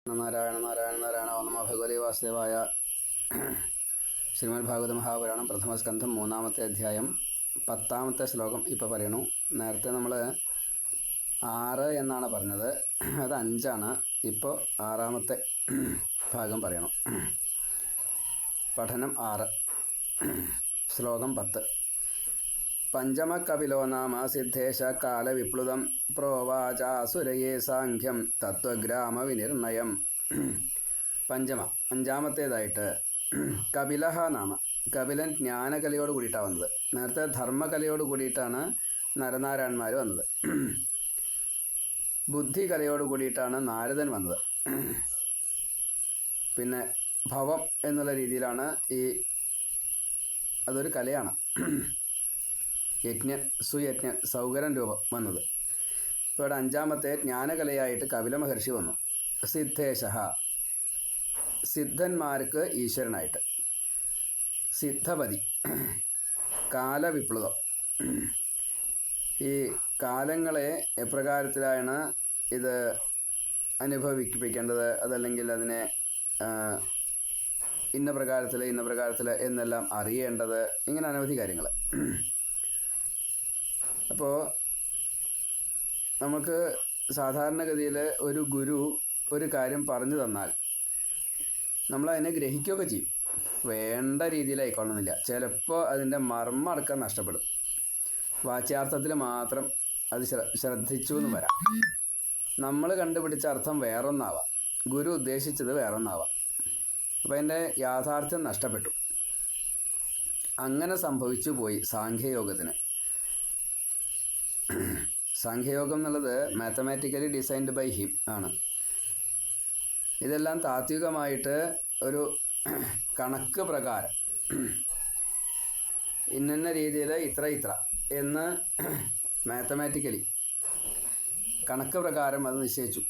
നാരായണ നാരായണ നാരായണ ഓ നമോ ഭഗവതേ വാസുദേവായ. ശ്രീമദ് ഭാഗവത മഹാപുരാണം പ്രഥമസ്കന്ധം 3-ാമത്തെ അധ്യായം 10-ാമത്തെ ശ്ലോകം ഇപ്പോൾ പറയണു. നേരത്തെ നമ്മൾ 6 എന്നാണ് പറഞ്ഞത്, അത് 5 ഇപ്പോൾ 6-ാമത്തെ ഭാഗം പറയണം. പഠനം 6, ശ്ലോകം 10. പഞ്ചമകപിലോ നാമ സിദ്ധേശ കാലവിപ്ലുതം പ്രോവാചാസുരയേ സാഖ്യം തത്വഗ്രാമവിനിർണയം. അഞ്ചാമത്തേതായിട്ട് കപിലഹ നാമ. കപിലൻ ജ്ഞാനകലയോട് കൂടിയിട്ടാണ് വന്നത്. നേരത്തെ ധർമ്മകലയോട് കൂടിയിട്ടാണ് നരനാരായണന്മാർ വന്നത്. ബുദ്ധികലയോട് കൂടിയിട്ടാണ് നാരദൻ വന്നത്. പിന്നെ ഭവം എന്നുള്ള രീതിയിലാണ് അതൊരു കലയാണ്. യജ്ഞൻ, സുയജ്ഞൻ, സൗകരൻ രൂപം വന്നത്. ഇപ്പോൾ ഇവിടെ 5-ാമത്തെ ജ്ഞാനകലയായിട്ട് കപില മഹർഷി വന്നു. സിദ്ധേശ, സിദ്ധന്മാർക്ക് ഈശ്വരനായിട്ട്. സിദ്ധപതി, കാലവിപ്ലുതം. ഈ കാലങ്ങളെ എപ്രകാരത്തിലാണ് ഇത് അനുഭവിപ്പിക്കേണ്ടത്, അതല്ലെങ്കിൽ അതിനെ ഇന്ന പ്രകാരത്തിൽ എന്നെല്ലാം അറിയേണ്ടത്, ഇങ്ങനെ അനവധി കാര്യങ്ങൾ. അപ്പോൾ നമുക്ക് സാധാരണഗതിയിൽ ഒരു ഗുരു ഒരു കാര്യം പറഞ്ഞു തന്നാൽ നമ്മളതിനെ ഗ്രഹിക്കുകയൊക്കെ ചെയ്യും. വേണ്ട രീതിയിലായിക്കൊള്ളുന്നില്ല. ചിലപ്പോൾ അതിൻ്റെ മർമ്മ അടക്കം നഷ്ടപ്പെടും. വാച്യാർത്ഥത്തിൽ മാത്രം അത് ശ്രദ്ധിച്ചു എന്ന് വരാം. നമ്മൾ കണ്ടുപിടിച്ച അർത്ഥം വേറൊന്നാവാം, ഗുരു ഉദ്ദേശിച്ചത് വേറൊന്നാവാം. അപ്പോൾ അതിൻ്റെ യാഥാർത്ഥ്യം നഷ്ടപ്പെട്ടു. അങ്ങനെ സംഭവിച്ചു പോയി സാഖ്യയോഗത്തിന്. സാഖ്യയോഗം എന്നുള്ളത് മാത്തമാറ്റിക്കലി ഡിസൈൻഡ് ബൈ ഹിം ആണ്. ഇതെല്ലാം താത്വികമായിട്ട് ഒരു കണക്ക് പ്രകാരം ഇന്ന രീതിയിൽ ഇത്ര എന്ന് മാത്തമാറ്റിക്കലി കണക്ക് പ്രകാരം അത് നിശ്ചയിച്ചു.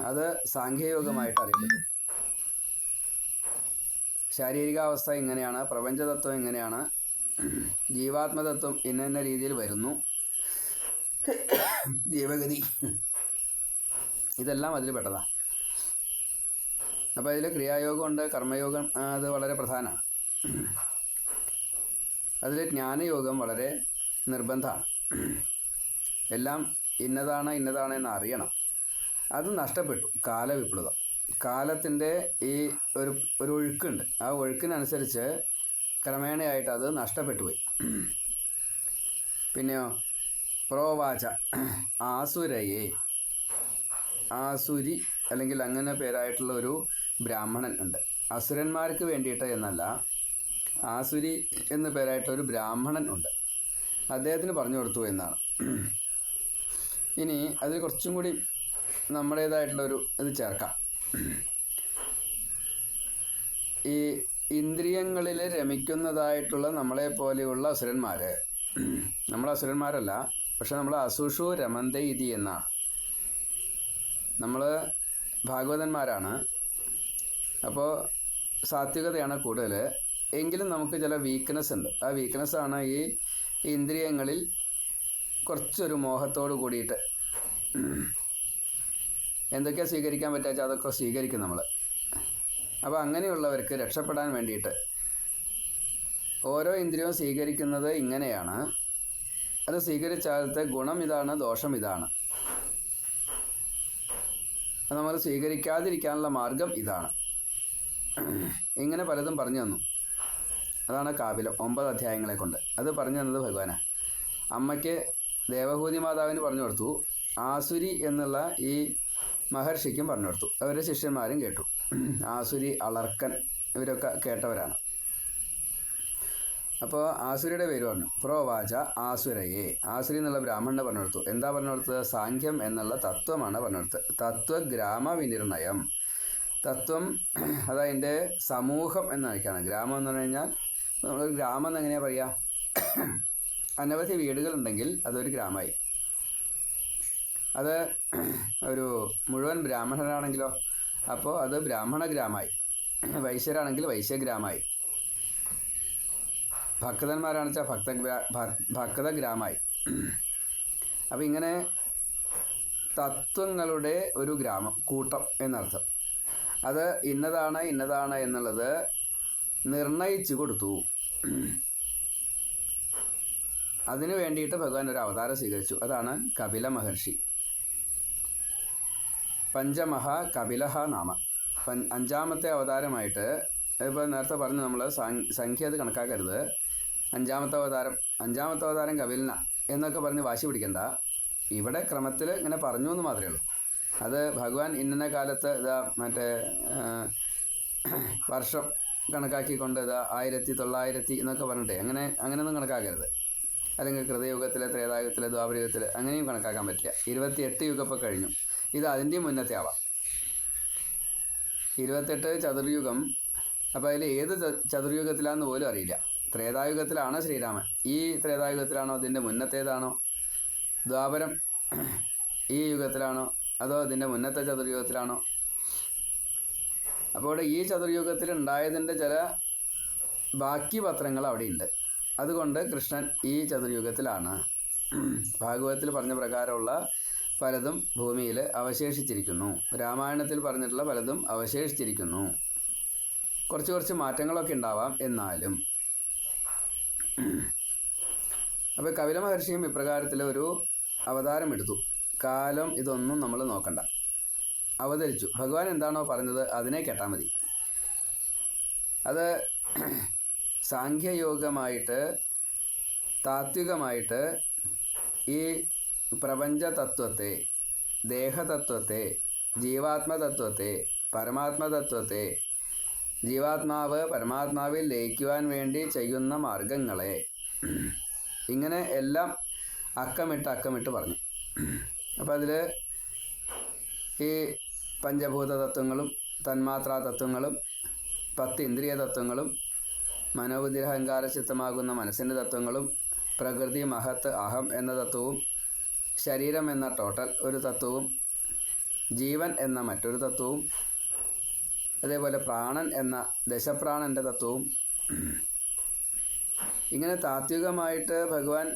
അത് സാഖ്യയോഗമായിട്ട് അറിയപ്പെട്ടു. ശാരീരികാവസ്ഥ ഇങ്ങനെയാണ്, പ്രപഞ്ചതത്വം ഇങ്ങനെയാണ്, ജീവാത്മതത്വം ഇന്ന രീതിയിൽ വരുന്നു, ജീവഗതി, ഇതെല്ലാം അതിൽ പെട്ടതാണ്. അപ്പോൾ അതിൽ ക്രിയായോഗമുണ്ട്, കർമ്മയോഗം, അത് വളരെ പ്രധാനമാണ്. അതിൽ ജ്ഞാനയോഗം വളരെ നിർബന്ധമാണ്. എല്ലാം ഇന്നതാണ് എന്ന് അറിയണം. അത് നഷ്ടപ്പെട്ടു. കാലവിപ്ലുതം, കാലത്തിൻ്റെ ഈ ഒരു ഒഴുക്കുണ്ട്. ആ ഒഴുക്കിനനുസരിച്ച് ക്രമേണയായിട്ട് അത് നഷ്ടപ്പെട്ടു പോയി. പിന്നെയോ പ്രോവാച ആസുരയെ, ആസുരി അല്ലെങ്കിൽ അങ്ങനെ പേരായിട്ടുള്ള ഒരു ബ്രാഹ്മണൻ ഉണ്ട്. അസുരന്മാർക്ക് വേണ്ടിയിട്ട് എന്നല്ല, ആസുരി എന്ന പേരായിട്ടുള്ള ഒരു ബ്രാഹ്മണൻ ഉണ്ട്. അദ്ദേഹത്തിന് പറഞ്ഞു കൊടുത്തു എന്നാണ്. ഇനി അതിൽ കുറച്ചും കൂടി നമ്മുടേതായിട്ടുള്ളൊരു ഇത് ചേർക്കാം. ഈ ഇന്ദ്രിയങ്ങളിൽ രമിക്കുന്നതായിട്ടുള്ള നമ്മളെ പോലെയുള്ള അസുരന്മാർ, നമ്മൾ അസുരന്മാരല്ല, പക്ഷെ നമ്മൾ അസുഷു രമന്ത ഇതി എന്നാണ്. നമ്മൾ ഭാഗവതന്മാരാണ്. അപ്പോൾ സാത്വികതയാണ് കൂടുതൽ. എങ്കിലും നമുക്ക് ചില വീക്ക്നെസ് ഉണ്ട്. ആ വീക്ക്നെസ്സാണ് ഈ ഇന്ദ്രിയങ്ങളിൽ കുറച്ചൊരു മോഹത്തോട് കൂടിയിട്ട് എന്തൊക്കെയാണ് സ്വീകരിക്കാൻ പറ്റാച്ച അതൊക്കെ സ്വീകരിക്കും നമ്മൾ. അപ്പോൾ അങ്ങനെയുള്ളവർക്ക് രക്ഷപ്പെടാൻ വേണ്ടിയിട്ട് ഓരോ ഇന്ദ്രിയവും സ്വീകരിക്കുന്നത് ഇങ്ങനെയാണ്. അത് സ്വീകരിച്ചാലത്തെ ഗുണം ഇതാണ്, ദോഷം ഇതാണ്. അത് നമ്മൾ സ്വീകരിക്കാതിരിക്കാനുള്ള മാർഗം ഇതാണ്. ഇങ്ങനെ പലതും പറഞ്ഞു തന്നു. അതാണ് കാപിലം. 9 അധ്യായങ്ങളെ കൊണ്ട് അത് പറഞ്ഞു തന്നത് ഭഗവാനാണ്. അമ്മയ്ക്ക് ദേവഹൂതി മാതാവിന് പറഞ്ഞു കൊടുത്തു. ആസുരി എന്നുള്ള ഈ മഹർഷിക്കും പറഞ്ഞു കൊടുത്തു. അവരുടെ ശിഷ്യന്മാരും കേട്ടു. ആസുരി, അളർക്കൻ, ഇവരൊക്കെ കേട്ടവരാണ്. അപ്പോൾ ആസുരിയുടെ പേര് പറഞ്ഞു. പ്രോവാച ആസുരയെ, ആസുരി എന്നുള്ള ബ്രാഹ്മണനെ പറഞ്ഞു കൊടുത്തു. എന്താ പറഞ്ഞു കൊടുത്തത്? സാഖ്യം എന്നുള്ള തത്വമാണ് പറഞ്ഞു കൊടുത്തത്. തത്വഗ്രാമ വിനിർണയം. തത്വം അതതിൻ്റെ സമൂഹം എന്നൊക്കെയാണ്. ഗ്രാമം എന്ന് പറഞ്ഞു കഴിഞ്ഞാൽ നമ്മൾ ഗ്രാമം എന്നെങ്ങനെയാണ് പറയുക? അനവധി വീടുകളുണ്ടെങ്കിൽ അതൊരു ഗ്രാമമായി. അത് ഒരു മുഴുവൻ ബ്രാഹ്മണരാണെങ്കിലോ അപ്പോൾ അത് ബ്രാഹ്മണ ഗ്രാമമായി. വൈശ്യരാണെങ്കിൽ വൈശ്യഗ്രാമമായി. ഭക്തന്മാരാണെന്ന് വെച്ചാൽ ഭക്ത ഗ്രാമമായി. അപ്പോൾ ഇങ്ങനെ തത്വങ്ങളുടെ ഒരു ഗ്രാമം, കൂട്ടം എന്നർത്ഥം. അത് ഇന്നതാണ് എന്നുള്ളത് നിർണയിച്ചു കൊടുത്തു. അതിനു വേണ്ടിയിട്ട് ഭഗവാൻ ഒരു അവതാരം സ്വീകരിച്ചു. അതാണ് കപില മഹർഷി. പഞ്ചമഹ കപിലഹ നാമ. അഞ്ചാമത്തെ അവതാരമായിട്ട്, ഇപ്പോൾ നേരത്തെ പറഞ്ഞു നമ്മൾ സംഖ്യ അത് കണക്കാക്കരുത്. അഞ്ചാമത്തെ അവതാരം കപിലന എന്നൊക്കെ പറഞ്ഞ് വാശി പിടിക്കണ്ട. ഇവിടെ ക്രമത്തിൽ ഇങ്ങനെ പറഞ്ഞു എന്ന് മാത്രമേ ഉള്ളൂ. അത് ഭഗവാൻ ഇന്ന കാലത്ത് ഇതാ മറ്റേ വർഷം കണക്കാക്കിക്കൊണ്ട് ഇതാ 1900 എന്നൊക്കെ പറഞ്ഞിട്ടേ അങ്ങനെയൊന്നും കണക്കാക്കരുത്. അല്ലെങ്കിൽ കൃതയുഗത്തിലെ, ത്രേതായുഗത്തിലെ, ദ്വാപരയുഗത്തിൽ അങ്ങനെയും കണക്കാക്കാൻ പറ്റില്ല. 28 യുഗം ഇപ്പോൾ കഴിഞ്ഞു. ഇത് അതിൻ്റെയും മുന്നത്തെ ആവാം. 28 ചതുർയുഗം. അപ്പോൾ അതിൽ ഏത് ചതുർയുഗത്തിലാണെന്ന് പോലും അറിയില്ല. ത്രേതായുഗത്തിലാണോ ശ്രീരാമൻ, ഈ ത്രേതായുഗത്തിലാണോ, ഇതിൻ്റെ മുന്നത്തേതാണോ, ദ്വാപരം ഈ യുഗത്തിലാണോ, അതോ ഇതിൻ്റെ മുന്നത്തെ ചതുർയുഗത്തിലാണോ? അപ്പോൾ ഈ ചതുർയുഗത്തിൽ ഉണ്ടായതിൻ്റെ ചില ബാക്കി പത്രങ്ങൾ അവിടെയുണ്ട്. അതുകൊണ്ട് കൃഷ്ണൻ ഈ ചതുർയുഗത്തിലാണ്. ഭാഗവതത്തിൽ പറഞ്ഞ പ്രകാരമുള്ള പലതും ഭൂമിയിൽ അവശേഷിച്ചിരിക്കുന്നു. രാമായണത്തിൽ പറഞ്ഞിട്ടുള്ള പലതും അവശേഷിച്ചിരിക്കുന്നു. കുറച്ച് മാറ്റങ്ങളൊക്കെ ഉണ്ടാവാം. എന്നാലും അപ്പോൾ കപില മഹർഷിയും ഇപ്രകാരത്തിൽ ഒരു അവതാരം എടുത്തു. കാലം ഇതൊന്നും നമ്മൾ നോക്കണ്ട, അവതരിച്ചു. ഭഗവാൻ എന്താണോ പറഞ്ഞത് അതിനെ കേട്ടാൽ മതി. അത് സാഖ്യയോഗമായിട്ട്, താത്വികമായിട്ട് ഈ പ്രപഞ്ച തത്വത്തെ, ദേഹതത്വത്തെ, ജീവാത്മതത്വത്തെ, പരമാത്മതത്വത്തെ, ജീവാത്മാവ് പരമാത്മാവിൽ ലയിക്കുവാൻ വേണ്ടി ചെയ്യുന്ന മാർഗങ്ങളെ ഇങ്ങനെ എല്ലാം അക്കമിട്ട് പറഞ്ഞു. അപ്പോൾ അതിൽ ഈ പഞ്ചഭൂത തത്വങ്ങളും, തന്മാത്രാ തത്വങ്ങളും, 10 ഇന്ദ്രിയ തത്വങ്ങളും, മനോബുദ്ധി അഹങ്കാര ചിത്തമാകുന്ന മനസ്സിൻ്റെ തത്വങ്ങളും, പ്രകൃതി, മഹത്ത്, അഹം എന്ന തത്വവും, ശരീരം എന്ന ടോട്ടൽ ഒരു തത്വവും, ജീവൻ എന്ന മറ്റൊരു തത്വവും, അതേപോലെ പ്രാണൻ എന്ന ദശപ്രാണൻ്റെ തത്വവും, ഇങ്ങനെ താത്വികമായിട്ട് ഭഗവാൻ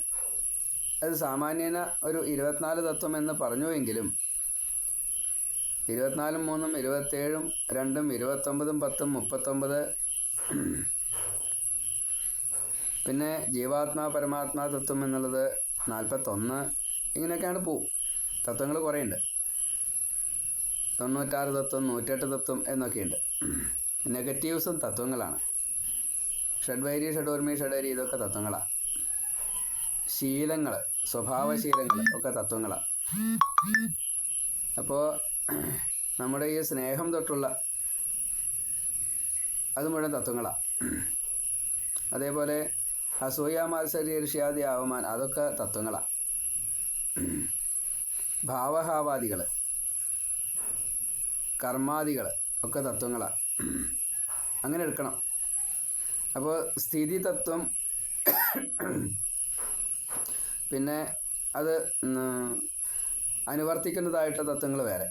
അത് സാമാന്യേന ഒരു 24 തത്വം എന്ന് പറഞ്ഞുവെങ്കിലും 24, 3, 27, 2, 29, 10, 39, പിന്നെ ജീവാത്മാ പരമാത്മാ തത്വം എന്നുള്ളത് 41, ഇങ്ങനെയൊക്കെയാണ് പോവും. തത്വങ്ങൾ കുറേ ഉണ്ട്. 96 തത്വം, 108 തത്വം എന്നൊക്കെയുണ്ട്. നെഗറ്റീവ്സും തത്വങ്ങളാണ്. ഷഡ്വൈരി, ഷഡോർമി, ഷഡരി ഇതൊക്കെ തത്വങ്ങളാണ്. ശീലങ്ങൾ, സ്വഭാവശീലങ്ങൾ ഒക്കെ തത്വങ്ങളാണ്. അപ്പോൾ നമ്മുടെ ഈ സ്നേഹം തൊട്ടുള്ള അത് മുഴുവൻ തത്വങ്ങളാണ്. അതേപോലെ അസൂയ, മാത്സര്യ, ഋഷ്യാദി, അവമാൻ അതൊക്കെ തത്വങ്ങളാണ്. ഭാവഹാവാദികൾ, കർമാദികൾ ഒക്കെ തത്വങ്ങളാണ്. അങ്ങനെ എടുക്കണം. അപ്പോൾ സ്ഥിതി തത്വം, പിന്നെ അത് അനുവർത്തിക്കുന്നതായിട്ട് തത്വങ്ങൾ വേറെ,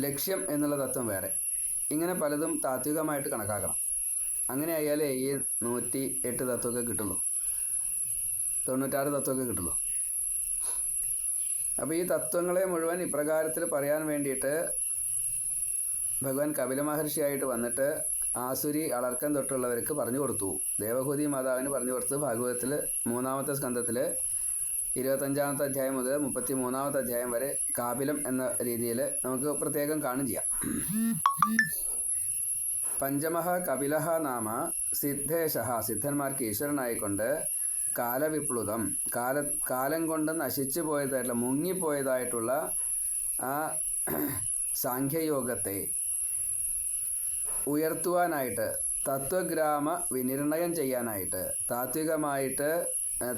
ലക്ഷ്യം എന്നുള്ള തത്വം വേറെ, ഇങ്ങനെ പലതും താത്വികമായിട്ട് കണക്കാക്കണം. അങ്ങനെ ആയാലേ ഈ 108 തത്വമൊക്കെ കിട്ടുള്ളൂ, 96 തത്വമൊക്കെ കിട്ടുള്ളൂ. അപ്പോൾ ഈ തത്വങ്ങളെ മുഴുവൻ ഇപ്രകാരത്തിൽ പറയാൻ വേണ്ടിയിട്ട് ഭഗവാൻ കപില മഹർഷിയായിട്ട് വന്നിട്ട് ആസുരി അളർക്കം തൊട്ടുള്ളവർക്ക് പറഞ്ഞു കൊടുത്തു. ദേവഹൂതി മാതാവിന് പറഞ്ഞു കൊടുത്ത് ഭാഗവതത്തിൽ 3-ാമത്തെ സ്കന്ധത്തിൽ 25-ാമത്തെ അധ്യായം മുതൽ 33-ാമത്തെ അധ്യായം വരെ കാപിലം എന്ന രീതിയിൽ നമുക്ക് പ്രത്യേകം കാണും ചെയ്യാം. പഞ്ചമഹ കപിലഹ നാമ സിദ്ധേശ, സിദ്ധന്മാർക്ക് ഈശ്വരനായിക്കൊണ്ട്, കാലവിപ്ലുതം, കാലം കൊണ്ട് നശിച്ചു പോയതായിട്ടുള്ള, മുങ്ങിപ്പോയതായിട്ടുള്ള ആ സാഖ്യയോഗത്തെ ഉയർത്തുവാനായിട്ട്, തത്വഗ്രാമ വിനിർണയം ചെയ്യാനായിട്ട്, താത്വികമായിട്ട്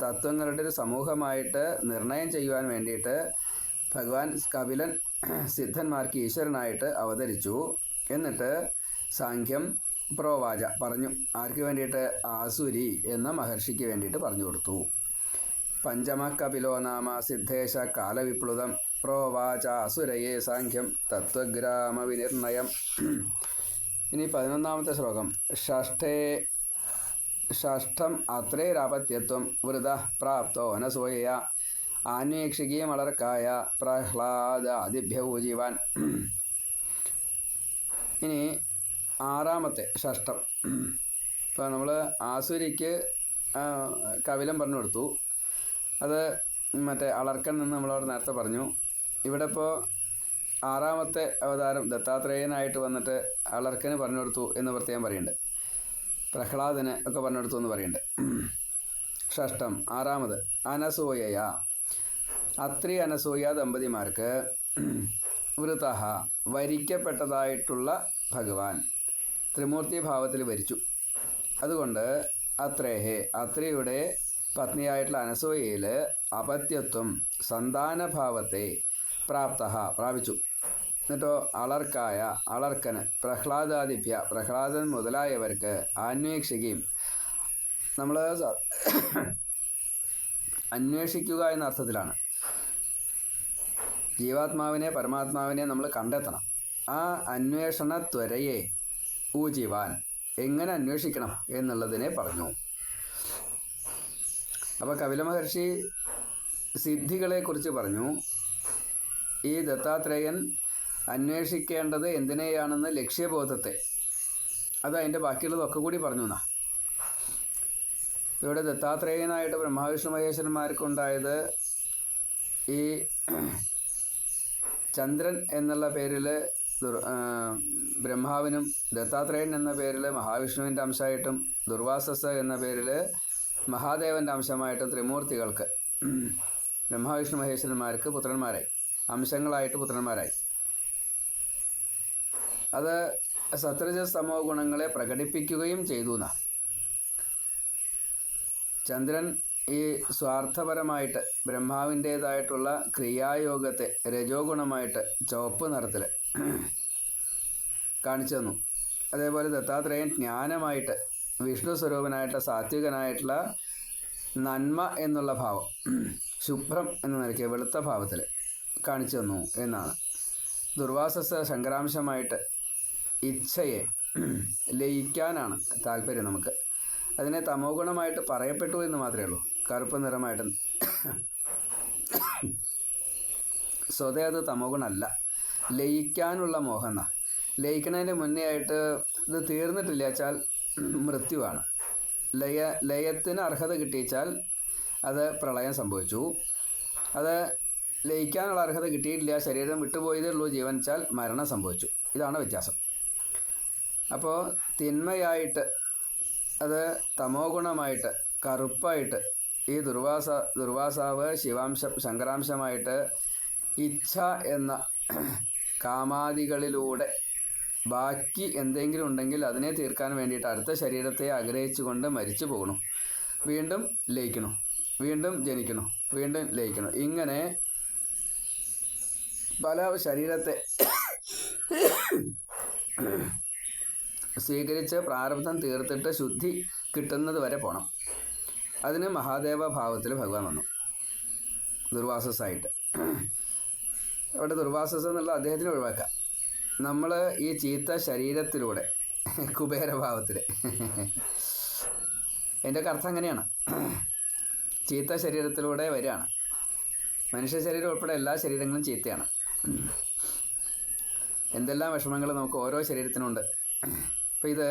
തത്വങ്ങളുടെ ഒരു സമൂഹമായിട്ട് നിർണയം ചെയ്യുവാൻ വേണ്ടിയിട്ട് ഭഗവാൻ കപിലൻ സിദ്ധന്മാർക്ക് ഈശ്വരനായിട്ട് അവതരിച്ചു. എന്നിട്ട് സാഖ്യം പ്രോവാച പറഞ്ഞു. ആർക്ക് വേണ്ടിയിട്ട്? ആസുരി എന്ന മഹർഷിക്ക് വേണ്ടിയിട്ട് പറഞ്ഞു കൊടുത്തു. പഞ്ചമ കപിലോ നാമ സിദ്ധേശ കാലവിപ്ലുതം പ്രോവാച അസുരയെ സാഖ്യം തത്വഗ്രാമ വിനിർണയം. ഇനി 11-ാമത്തെ ശ്ലോകം. ഷഷ്ഠം അത്രൈരാപത്യത്വം വൃത പ്രാപ്തോ അനസൂയയ ആന്വേഷിക്കുകയും അളർക്കായ പ്രഹ്ലാദാദിഭ്യഭൂജീവാൻ. ഇനി ആറാമത്തെ ഷഷ്ടം. ഇപ്പോൾ നമ്മൾ ആസുരിക്ക് കപിലം പറഞ്ഞു കൊടുത്തു. അത് മറ്റേ അളർക്കൻ നിന്ന് നമ്മളവിടെ നേരത്തെ പറഞ്ഞു. ഇവിടെ ഇപ്പോൾ ആറാമത്തെ അവതാരം ദത്താത്രേയനായിട്ട് വന്നിട്ട് അളർക്കന് പറഞ്ഞു കൊടുത്തു എന്ന് പ്രത്യേകം പറയുന്നുണ്ട്. പ്രഹ്ലാദന് ഒക്കെ പറഞ്ഞു കൊടുത്തു എന്ന് പറയുന്നുണ്ട്. ഷഷ്ടം ആറാമത് അനസൂയ. അത്രി അനസൂയ ദമ്പതിമാർക്ക് വൃത വരിക്കപ്പെട്ടതായിട്ടുള്ള ഭഗവാൻ ത്രിമൂർത്തി ഭാവത്തിൽ വരിച്ചു. അതുകൊണ്ട് അത്രേഹേ അത്രിയുടെ പത്നിയായിട്ടുള്ള അനസൂയയിൽ അപത്യത്വം സന്താനഭാവത്തെ പ്രാപിച്ചു. എന്നിട്ടോ അളർക്കായ അളർക്കന് പ്രഹ്ലാദാദിഭ്യ പ്രഹ്ലാദൻ മുതലായവർക്ക് ആന്വേഷിക്കുകയും നമ്മൾ അന്വേഷിക്കുക എന്ന അർത്ഥത്തിലാണ്. ജീവാത്മാവിനെ പരമാത്മാവിനെ നമ്മൾ കണ്ടെത്തണം. ആ അന്വേഷണ ത്വരയെ ഊജീവാൻ എങ്ങനെ അന്വേഷിക്കണം എന്നുള്ളതിനെ പറഞ്ഞു. അപ്പോൾ കപില മഹർഷി സിദ്ധികളെക്കുറിച്ച് പറഞ്ഞു. ഈ ദത്താത്രേയൻ അന്വേഷിക്കേണ്ടത് എന്തിനെയാണെന്ന് ലക്ഷ്യബോധത്തെ, അത് അതിൻ്റെ ബാക്കിയുള്ളതൊക്കെ കൂടി പറഞ്ഞു എന്നാ. ഇവിടെ ദത്താത്രേയനായിട്ട് ബ്രഹ്മാവിഷ്ണു മഹേശ്വരന്മാർക്കുണ്ടായത് ഈ ചന്ദ്രൻ എന്നുള്ള പേരിൽ ബ്രഹ്മാവിനും, ദത്താത്രേയൻ എന്ന പേരിൽ മഹാവിഷ്ണുവിൻ്റെ അംശമായിട്ടും, ദുർവാസസ് എന്ന പേരിൽ മഹാദേവൻ്റെ അംശമായിട്ടും ത്രിമൂർത്തികൾക്ക് ബ്രഹ്മാവിഷ്ണു മഹേശ്വരന്മാർക്ക് പുത്രന്മാരായി, അംശങ്ങളായിട്ട് പുത്രന്മാരായി. അത് സത്രജസ്തമോ ഗുണങ്ങളെ പ്രകടിപ്പിക്കുകയും ചെയ്തു എന്നാണ്. ചന്ദ്രൻ ഈ സ്വാർത്ഥപരമായിട്ട് ബ്രഹ്മാവിൻ്റേതായിട്ടുള്ള ക്രിയായോഗത്തെ രജോ ഗുണമായിട്ട് ചുവപ്പ് നിറത്തിൽ കാണിച്ചു തന്നു. അതേപോലെ ദത്താത്രേയൻ ജ്ഞാനമായിട്ട് വിഷ്ണു സ്വരൂപനായിട്ടുള്ള സാത്വികനായിട്ടുള്ള നന്മ എന്നുള്ള ഭാവം, ശുഭ്രം എന്ന നിലയ്ക്ക് വെളുത്ത ഭാവത്തിൽ കാണിച്ചു തന്നു എന്നാണ്. ദുർവാസസ് ശങ്കരാംശമായിട്ട് ഇച്ഛയെ ലയിക്കാനാണ് താല്പര്യം നമുക്ക്. അതിനെ തമോ ഗുണമായിട്ട് പറയപ്പെട്ടു എന്ന് മാത്രമേ ഉള്ളൂ, കറുപ്പ് നിറമായിട്ട്. സ്വതേ അത് തമോ ഗുണമല്ല, ലയിക്കാനുള്ള മോഹം എന്നാ. ലയിക്കണതിൻ്റെ മുന്നേ ആയിട്ട് ഇത് തീർന്നിട്ടില്ല വെച്ചാൽ മൃത്യുവാണ്. ലയത്തിന് അർഹത കിട്ടിച്ചാൽ അത് പ്രളയം സംഭവിച്ചു. അത് ലയിക്കാനുള്ള അർഹത കിട്ടിയിട്ടില്ല, ശരീരം വിട്ടുപോയതേ ഉള്ളൂ ജീവൻ വെച്ചാൽ മരണം സംഭവിച്ചു. ഇതാണ് വ്യത്യാസം. അപ്പോൾ തിന്മയായിട്ട് അത് തമോ ഗുണമായിട്ട് കറുപ്പായിട്ട് ഈ ദുർവാസാവ് ശങ്കരാംശമായിട്ട് ഇച്ഛ എന്ന കാമാദികളിലൂടെ ബാക്കി എന്തെങ്കിലും ഉണ്ടെങ്കിൽ അതിനെ തീർക്കാൻ വേണ്ടിയിട്ട് അടുത്ത ശരീരത്തെ ആഗ്രഹിച്ചുകൊണ്ട് മരിച്ചു പോകണം. വീണ്ടും ലയിക്കണം, വീണ്ടും ജനിക്കണം, വീണ്ടും ലയിക്കണം. ഇങ്ങനെ പല ശരീരത്തെ സ്വീകരിച്ച് പ്രാരബ്ധം തീർത്തിട്ട് ശുദ്ധി കിട്ടുന്നത് വരെ പോകണം. അതിന് മഹാദേവ ഭാവത്തിൽ ഭഗവാൻ വന്നു ദുർവാസസായിട്ട്. അവിടെ ദുർവാസസ് എന്നുള്ള അദ്ദേഹത്തിന് ഒഴിവാക്കാം. നമ്മൾ ഈ ചീത്ത ശരീരത്തിലൂടെ കുബേരഭാവത്തിൽ, എൻ്റെ അർത്ഥം അങ്ങനെയാണ്, ചീത്ത ശരീരത്തിലൂടെ വരികയാണ്. മനുഷ്യ ശരീരം ഉൾപ്പെടെ എല്ലാ ശരീരങ്ങളും ചീത്തയാണ്. എന്തെല്ലാം വിഷമങ്ങൾ നമുക്ക് ഓരോ ശരീരത്തിനുണ്ട്. അപ്പം ഇത്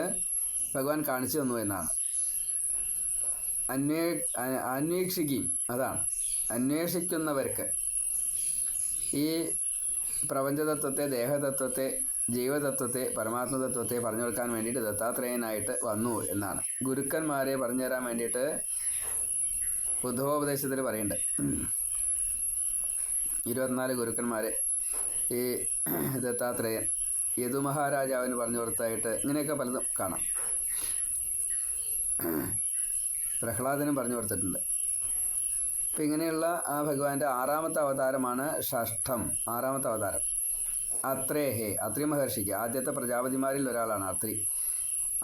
ഭഗവാൻ കാണിച്ചു തന്നു എന്നാണ്. അന്വേഷിക്കുകയും അതാണ് അന്വേഷിക്കുന്നവർക്ക് ഈ പ്രപഞ്ചതത്വത്തെ, ദേഹതത്വത്തെ, ജീവതത്വത്തെ, പരമാത്മതത്വത്തെ പറഞ്ഞു കൊടുക്കാൻ വേണ്ടിയിട്ട് ദത്താത്രേയനായിട്ട് വന്നു എന്നാണ്. ഗുരുക്കന്മാരെ പറഞ്ഞു തരാൻ വേണ്ടിയിട്ട് ബുദ്ധോപദേശത്തിൽ പറയുന്നുണ്ട്. 24 ഗുരുക്കന്മാരെ ഈ ദത്താത്രേയൻ യദുമഹാരാജാവിന് പറഞ്ഞു കൊടുത്തായിട്ട് ഇങ്ങനെയൊക്കെ പലതും കാണാം. പ്രഹ്ലാദനും പറഞ്ഞു കൊടുത്തിട്ടുണ്ട്. അപ്പം ഇങ്ങനെയുള്ള ആ ഭഗവാന്റെ 6ാമത്തെ അവതാരമാണ് ഷഷ്ഠം, 6ാമത്തെ അവതാരം. അത്രേഹേ, അത്രി മഹർഷിക്ക് ആദ്യത്തെ പ്രജാപതിമാരിൽ ഒരാളാണ് അത്രി.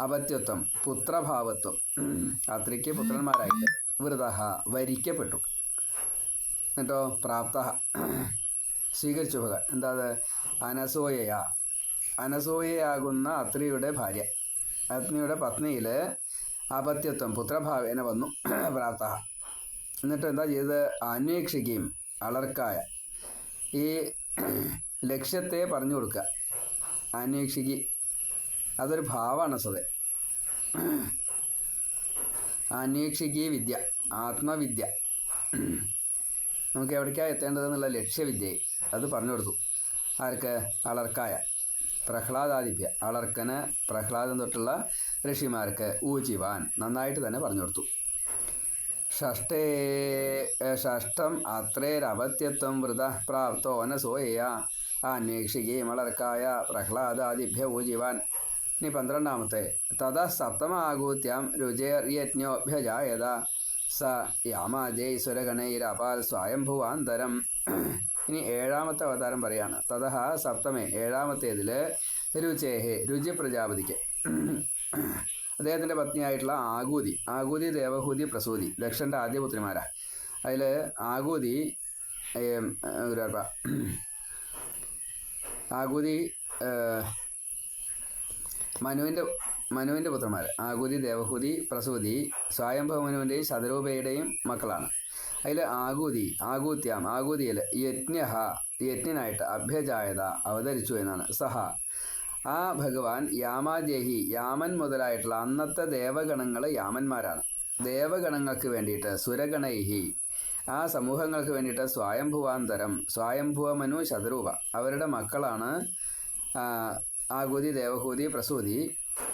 അപത്യത്വം, പുത്രഭാവത്വം, അത്രിക്ക് പുത്രന്മാരായിട്ട്. വൃത, വരിക്കപ്പെട്ടു. എന്നിട്ടോ പ്രാപ്ത, സ്വീകരിച്ചു ഭഗവാൻ. എന്താ അത്? അനസൂയയാകുന്ന അത്രിയുടെ ഭാര്യ, അഗ്നിയുടെ പത്നിയിൽ അപത്യത്വം പുത്രഭാവേന വന്നു പ്രാപ്ത. എന്നിട്ട് എന്താ ചെയ്തത്? അന്വേഷിക്കുകയും അളർക്കായ. ഈ ലക്ഷ്യത്തെ പറഞ്ഞു കൊടുക്കുക, അന്വേഷിക്ക്. അതൊരു ഭാവമാണ് സ്വതേ. അന്വേഷിക്ക് വിദ്യ, ആത്മവിദ്യ. നമുക്ക് എവിടേക്കാണ് എത്തേണ്ടതെന്നുള്ള ലക്ഷ്യവിദ്യയെ അത് പറഞ്ഞു കൊടുത്തു. ആർക്ക്? അളർക്കായ, പ്രഹ്ലാദാദിഭ്യ. അളർക്കന്, പ്രഹ്ലാദം തൊട്ടുള്ള ഋഷിമാർക്ക് ഊചിവാൻ നന്നായിട്ട് തന്നെ പറഞ്ഞു കൊടുത്തു. ഷഷ്ടം അത്രേരപത്യത്വം വൃത പ്രാപ്തോ അനസോയ അന്വേഷിക്കുകയും അളർക്കായ പ്രഹ്ലാദാദിഭ്യ ഊചിവാൻ. ഇനി 12ാമത്തെ. തഥ സപ്തമാകൂത്യം രുചേർയജ്ഞോഭ്യജായത സ യാമാജൈസുരഗണൈരപാൽ സ്വയംഭുവാന്തരം. ഇനി 7ാമത്തെ അവതാരം പറയാണ്. തഥ സപ്തമേ, 7ാമത്തേതിൽ രുചേഹേ, രുചി പ്രജാപതിക്ക്, അദ്ദേഹത്തിൻ്റെ പത്നിയായിട്ടുള്ള ആകൂതി, ആകൂതി ദേവഹൂതി പ്രസൂതി, ദക്ഷൻ്റെ ആദ്യ പുത്രിമാരാ. അതിൽ ആകൂതി ആകൂതി മനുവിൻ്റെ പുത്രന്മാർ. ആകൂതി ദേവഹൂതി പ്രസൂതി സ്വയംഭവ മനുവിൻ്റെയും ശതരൂപയുടെയും മക്കളാണ്. അതിൽ ആകൂതിയിൽ യജ്ഞനായിട്ട് അഭ്യജായത അവതരിച്ചു എന്നാണ്. സഹ, ആ ഭഗവാൻ യാമാദേഹി, യാമൻ മുതലായിട്ടുള്ള അന്നത്തെ ദേവഗണങ്ങൾ യാമന്മാരാണ്. ദേവഗണങ്ങൾക്ക് വേണ്ടിയിട്ട് സുരഗണൈഹി, ആ സമൂഹങ്ങൾക്ക് വേണ്ടിയിട്ട് സ്വയംഭുവാന്തരം, സ്വയംഭുവ മനു ശതരൂപ, അവരുടെ മക്കളാണ് ആകൂതി ദേവഹൂതി പ്രസൂതി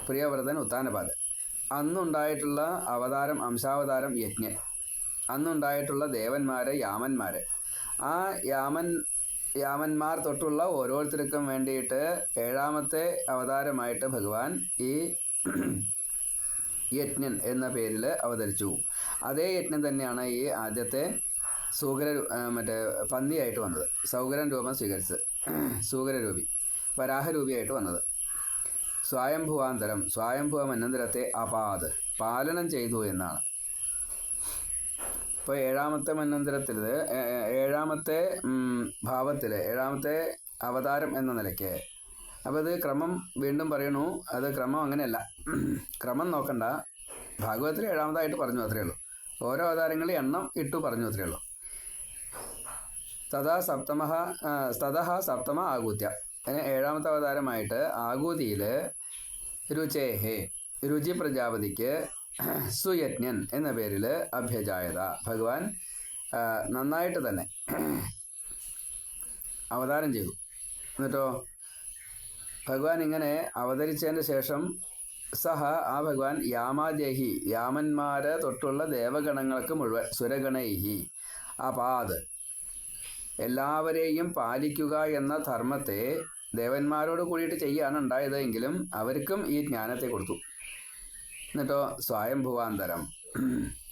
പ്രിയവ്രതൻ ഉത്താനപാദ്. അന്നുണ്ടായിട്ടുള്ള അവതാരം, അംശാവതാരം യജ്ഞൻ. അന്നുണ്ടായിട്ടുള്ള ദേവന്മാർ യാമന്മാർ. ആ യാമന്മാർ തൊട്ടുള്ള ഓരോരുത്തർക്കും വേണ്ടിയിട്ട് 7ാമത്തെ അവതാരമായിട്ട് ഭഗവാൻ ഈ യജ്ഞൻ എന്ന പേരിൽ അവതരിച്ചു. അതേ യജ്ഞൻ തന്നെയാണ് ഈ ആദ്യത്തെ പന്നിയായിട്ട് വന്നത്. സൗകരൻ രൂപം സ്വീകരിച്ചത്, സൂകരരൂപി, വരാഹരൂപിയായിട്ട് വന്നത്. സ്വയംഭുവാന്തരം, സ്വയംഭുവ മന്വന്തരത്തെ അപാത്, പാലനം ചെയ്തു എന്നാണ്. ഇപ്പോൾ 7ാമത്തെ മന്വന്തരത്തിൽ, 7ാമത്തെ ഭാവത്തിൽ, 7ാമത്തെ അവതാരം എന്ന നിലയ്ക്ക്. അപ്പോൾ ഇത് ക്രമം വീണ്ടും പറയണു. അത് ക്രമം അങ്ങനെയല്ല, ക്രമം നോക്കണ്ട. ഭാഗവതത്തിൽ 7ാമതായിട്ട് പറഞ്ഞു അത്രയേ ഉള്ളൂ. ഓരോ അവതാരങ്ങളിൽ എണ്ണം ഇട്ടു പറഞ്ഞു അത്രയേ ഉള്ളൂ. തഥാ സപ്തമ ആകൂത്യ. 7ാമത്തെ അവതാരമായിട്ട് ആകൂതിയിൽ രുചേഹേ, രുചി പ്രജാപതിക്ക് സുയജ്ഞൻ എന്ന പേരിൽ അഭ്യജായത. ഭഗവാൻ നന്നായിട്ട് തന്നെ അവതാരം ചെയ്തു. എന്നിട്ടോ ഭഗവാൻ ഇങ്ങനെ അവതരിച്ചതിന് ശേഷം സഹ, ആ ഭഗവാൻ യാമാദേഹി, യാമന്മാരെ തൊട്ടുള്ള ദേവഗണങ്ങൾക്ക് മുഴുവൻ, സുരഗണൈഹി അപാത്, എല്ലാവരെയും പാലിക്കുക എന്ന ധർമ്മത്തെ ദേവന്മാരോട് കൂടിയിട്ട് ചെയ്യാണ് ഉണ്ടായതെങ്കിലും അവർക്കും ഈ ജ്ഞാനത്തെ കൊടുത്തു. എന്നിട്ടോ സ്വയംഭുവാന്തരം.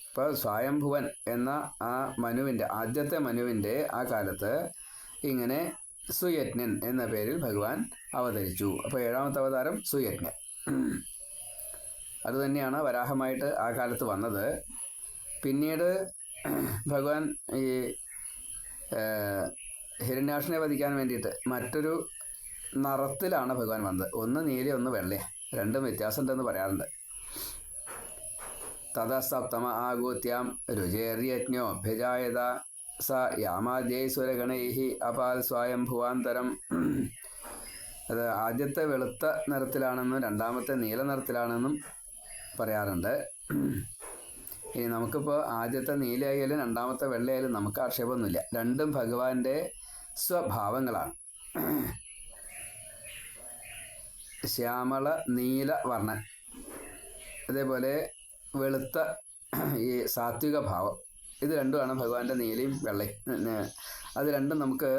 ഇപ്പോൾ സ്വയംഭുവൻ എന്ന ആ മനുവിൻ്റെ, ആദ്യത്തെ മനുവിൻ്റെ ആ കാലത്ത് ഇങ്ങനെ സുയജ്ഞൻ എന്ന പേരിൽ ഭഗവാൻ അവതരിച്ചു. അപ്പോൾ 7ാമത്തെ അവതാരം സുയജ്ഞൻ. അതുതന്നെയാണ് വരാഹമായിട്ട് ആ കാലത്ത് വന്നത്. പിന്നീട് ഭഗവാൻ ഈ ഹിരണ്യാക്ഷനെ വധിക്കാൻ വേണ്ടിയിട്ട് മറ്റൊരു നിറത്തിലാണ് ഭഗവാൻ വന്നത്. ഒന്ന് നീല, ഒന്ന് വെള്ള, രണ്ടും വ്യത്യാസമുണ്ടെന്ന് പറയാറുണ്ട്. തഥാ സപ്തമ ആകൂത്യം രുചേർയജ്ഞോഭ്യജായത സ യാമാദ്യൈസുരഗണൈഹി അപാൽ സ്വയംഭുവാന്തരം. അത് ആദ്യത്തെ വെളുത്ത നിറത്തിലാണെന്നും 2ാമത്തെ നീല നിറത്തിലാണെന്നും പറയാറുണ്ട്. ഇനി നമുക്കിപ്പോൾ ആദ്യത്തെ നീലയായാലും 2ാമത്തെ വെള്ളയായാലും നമുക്ക് ആക്ഷേപമൊന്നുമില്ല. രണ്ടും ഭഗവാന്റെ സ്വഭാവങ്ങളാണ്. ശ്യാമള നീല വർണ്ണൻ, അതേപോലെ വെളുത്ത ഈ സാത്വിക ഭാവം, ഇത് രണ്ടുമാണ് ഭഗവാന്റെ നീലയും വെള്ളയും. അത് രണ്ടും നമുക്ക്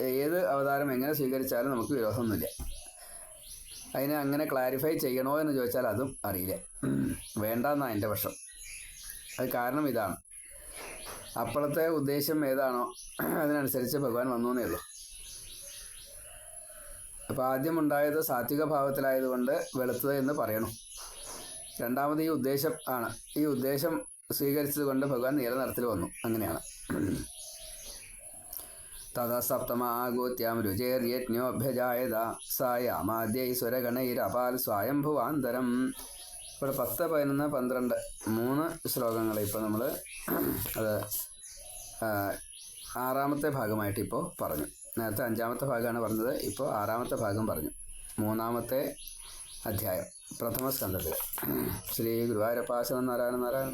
ഏത് അവതാരം എങ്ങനെ സ്വീകരിച്ചാലും നമുക്ക് വിരോധമൊന്നുമില്ല. അതിനെ അങ്ങനെ ക്ലാരിഫൈ ചെയ്യണോ എന്ന് ചോദിച്ചാൽ അതും അറിയില്ല, വേണ്ടെന്നാണ് എൻ്റെ പക്ഷം. അത് കാരണം ഇതാണ്, അപ്പോഴത്തെ ഉദ്ദേശം ഏതാണോ അതിനനുസരിച്ച് ഭഗവാൻ വന്നു എന്നേ ഉള്ളൂ. അപ്പോൾ ആദ്യം ഉണ്ടായത് സാത്വിക ഭാവത്തിലായതുകൊണ്ട് വെളുത്തത് എന്ന് പറയണം. രണ്ടാമത് ഈ ഉദ്ദേശം ആണ്, ഈ ഉദ്ദേശം സ്വീകരിച്ചത് കൊണ്ട് ഭഗവാൻ നീല നിറത്തിൽ വന്നു, അങ്ങനെയാണ്. തഥാ സപ്തമ ആകൂത്യം രുചേർയജ്ഞോഭ്യജായത സായാമാദ്യൈശ്വരഗണൈരപാൽ സ്വയംഭുവാന്തരം. ഇവിടെ 10, 11, 12 3 ശ്ലോകങ്ങൾ ഇപ്പോൾ നമ്മൾ അത് ആറാമത്തെ ഭാഗമായിട്ട് ഇപ്പോൾ പറഞ്ഞു. നേരത്തെ അഞ്ചാമത്തെ ഭാഗമാണ് പറഞ്ഞത്, ഇപ്പോൾ ആറാമത്തെ ഭാഗം പറഞ്ഞു. മൂന്നാമത്തെ അധ്യായം പ്രഥമ സ്കന്ധത്തിൽ. ശ്രീ ഗുരുവായൂരപ്പ ശരണം നാരായണ നാരായണ.